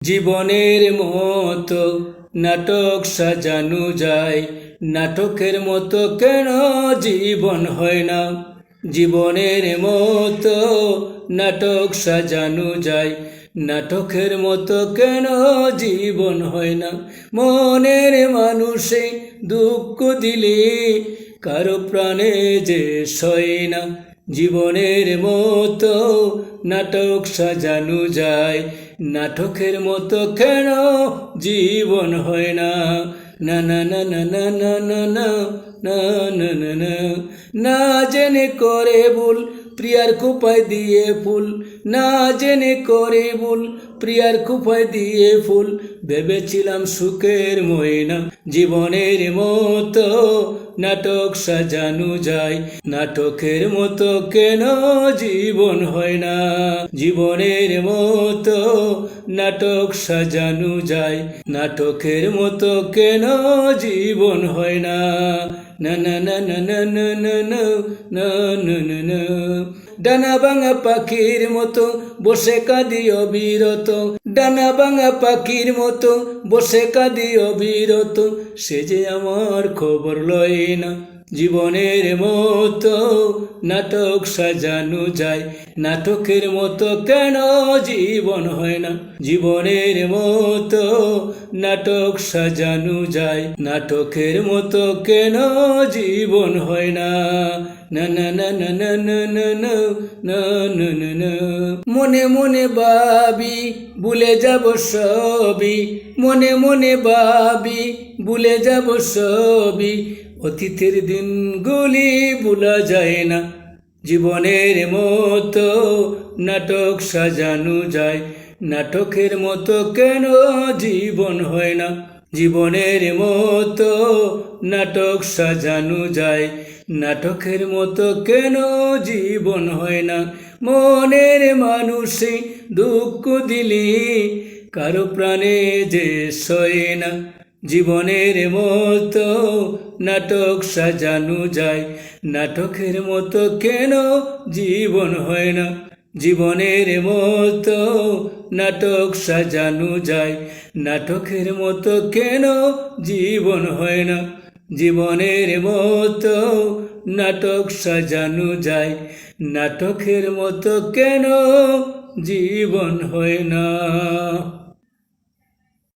জীবনের মতো নাটক সাজানো যায়, নাটকের মতো কেন জীবন হয় না? জীবনের মতো নাটক সাজানো যায়, নাটকের মতো কেন জীবন হয় না? মনের মানুষে দুঃখ দিলে কারো প্রাণে যে সয় না। জীবনের মতো নাটক সাজানো যায়, নাটকের মতো কেন জীবন হয় না? না না না না না না না না না না না না না জেনে করে ভুল প্রিয়ার কুপায় দিয়ে ফুল, না জেনে করে ভুল প্রিয়ার কুপায় দিয়ে ফুল, ভেবেছিলাম সুখের ময়না। জীবনের মতো নাটক সাজানো যায়, নাটকের মতো কেন জীবন হয় না? জীবনের মতো নাটক সাজানো যায়, নাটকের মতো কেন জীবন হয় না? না না না না না না না না না না না না ডানা ভাঙা পাখির মতো বসে কাঁদি অবিরত, ডানা ভাঙা পাখির মতো বসে কাঁদি অবিরত, সে যে আমার খবর লয় না। জীবনের মতো নাটক সাজানো যায়, নাটকের মতো কেন জীবন হয় না? জীবনের মতো নাটক সাজানো যায়, নাটকের মতো কেন জীবন হয় না? না না না না না না না না না না না না মনে মনে ভাবি ভুলে যাব সবই, মনে মনে ভাবি ভুলে যাব সবই, অতীতের দিনগুলি ভোলা যায় না। জীবনের মতো নাটক সাজানো যায়, নাটকের মতো কেন জীবন হয় না? জীবনের মতো নাটক সাজানো যায়, নাটকের মতো কেন জীবন হয় না? মনের মানুষে দুঃখ দিলি কারো প্রাণে যে সয় না। জীবনের মতো নাটক সাজানো যায়, নাটকের মতো কেন জীবন হয় না? জীবনের মতো নাটক সাজানো যায়, নাটকের মতো কেন জীবন হয় না? জীবনের মতো নাটক সাজানো যায়, নাটকের মতো কেন জীবন হয় না?